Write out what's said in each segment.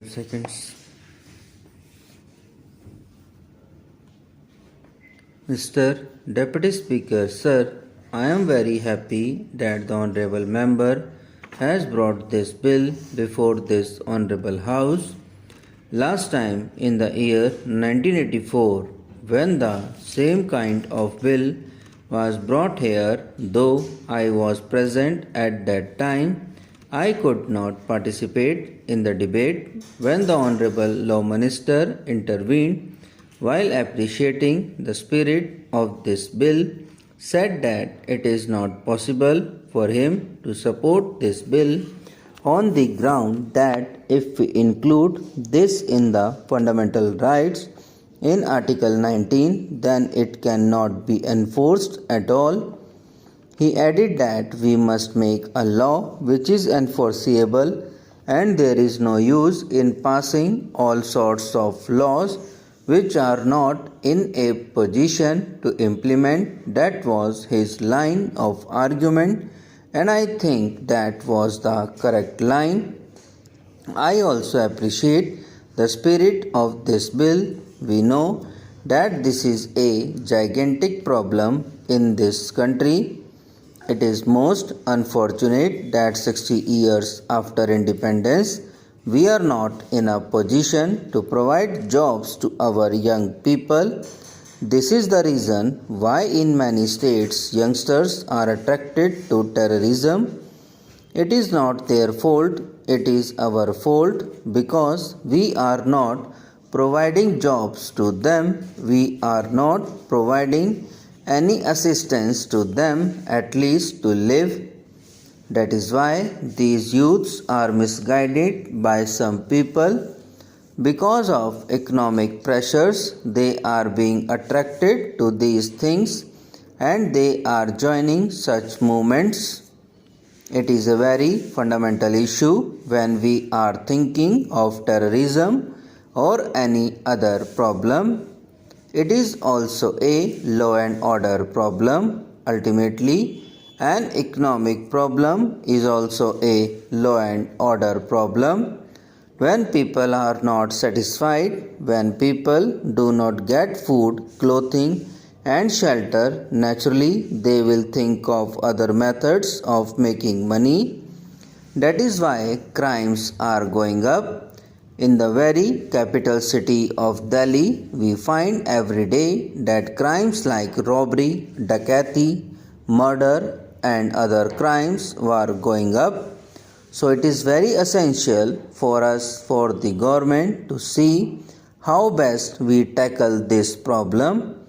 Seconds. Mr. Deputy Speaker, Sir, I am very happy that the Honorable Member has brought this bill before this Honorable House. Last time in the year 1984, when the same kind of bill was brought here, though I was present at that time, I could not participate in the debate when the Honorable Law Minister intervened while appreciating the spirit of this bill, said that it is not possible for him to support this bill on the ground that if we include this in the fundamental rights in Article 19, then it cannot be enforced at all. He added that we must make a law which is enforceable, and there is no use in passing all sorts of laws which are not in a position to implement. That was his line of argument, and I think that was the correct line. I also appreciate the spirit of this bill. We know that this is a gigantic problem in this country. It is most unfortunate that 60 years after independence, we are not in a position to provide jobs to our young people. This is the reason why in many states youngsters are attracted to terrorism. It is not their fault, it is our fault because we are not providing jobs to them. We are not providing any assistance to them, at least to live. That is why these youths are misguided by some people. Because of economic pressures, they are being attracted to these things and they are joining such movements. It is a very fundamental issue when we are thinking of terrorism or any other problem. It is also a law and order problem. Ultimately, an economic problem is also a law and order problem. When people are not satisfied, when people do not get food, clothing, and shelter, naturally they will think of other methods of making money. That is why crimes are going up. In the very capital city of Delhi, we find every day that crimes like robbery, dacoity, murder, and other crimes were going up. So it is very essential for us, for the government, to see how best we tackle this problem.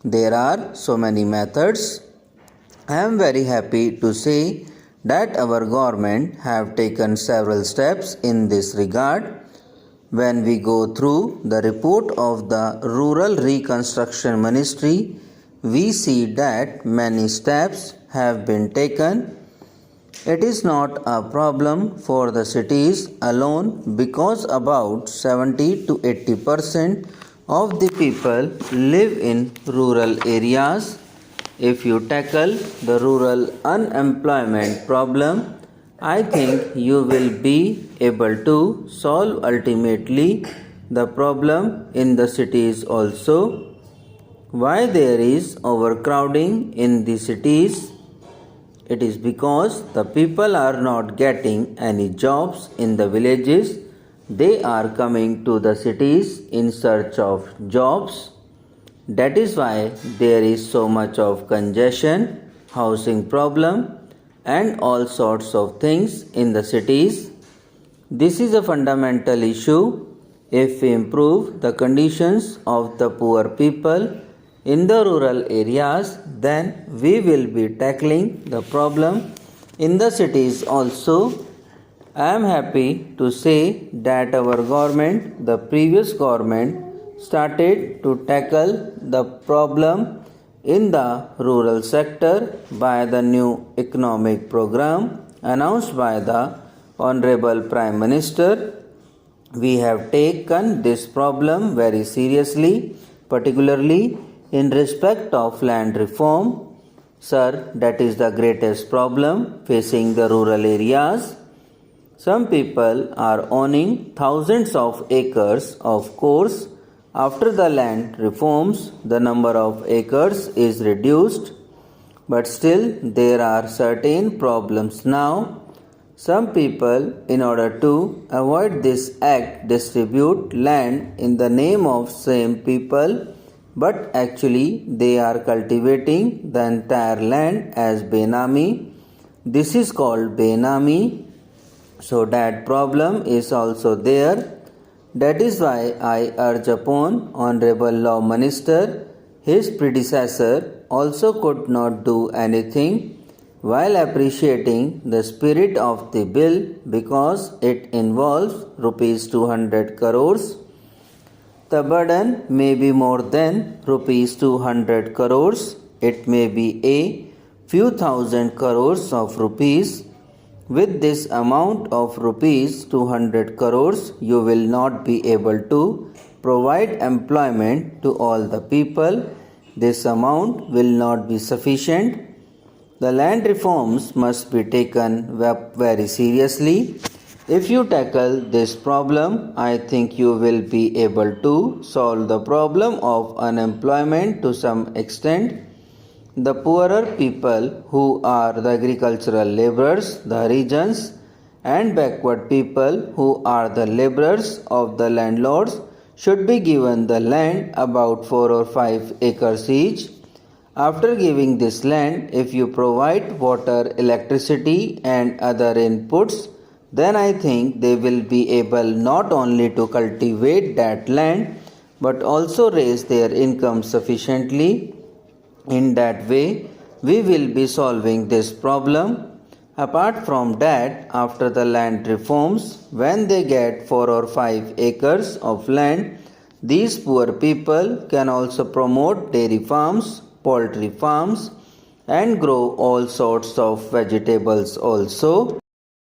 There are so many methods. I am very happy to say that our government have taken several steps in this regard. When we go through the report of the Rural Reconstruction Ministry, we see that many steps have been taken. It is not a problem for the cities alone because about 70 to 80% of the people live in rural areas. If you tackle the rural unemployment problem, I think you will be able to solve ultimately the problem in the cities also. Why there is overcrowding in the cities? It is because the people are not getting any jobs in the villages. They are coming to the cities in search of jobs. That is why there is so much of congestion, housing problem, and all sorts of things in the cities. This is a fundamental issue. If we improve the conditions of the poor people in the rural areas, then we will be tackling the problem in the cities also. I am happy to say that our government, the previous government, started to tackle the problem in the rural sector by the new economic program announced by the Honorable Prime Minister. We have taken this problem very seriously, particularly in respect of land reform. Sir, that is the greatest problem facing the rural areas. Some people are owning thousands of acres. Of course, after the land reforms, the number of acres is reduced, but still there are certain problems now. Some people, in order to avoid this act, distribute land in the name of same people, but actually they are cultivating the entire land as Benami. This is called Benami. So that problem is also there. That is why I urge upon Honorable Law Minister, his predecessor also could not do anything while appreciating the spirit of the bill because it involves rupees 200 crores. The burden may be more than rupees 200 crores. It may be a few thousand crores of rupees. With this amount of rupees 200 crores, you will not be able to provide employment to all the people. This amount will not be sufficient. The land reforms must be taken very seriously. If you tackle this problem, I think you will be able to solve the problem of unemployment to some extent. The poorer people who are the agricultural laborers, the harijans, and backward people who are the laborers of the landlords should be given the land about 4 or 5 acres each. After giving this land, if you provide water, electricity and other inputs, then I think they will be able not only to cultivate that land but also raise their income sufficiently. In that way, we will be solving this problem. Apart from that, after the land reforms, when they get 4 or 5 acres of land, these poor people can also promote dairy farms, poultry farms, and grow all sorts of vegetables also.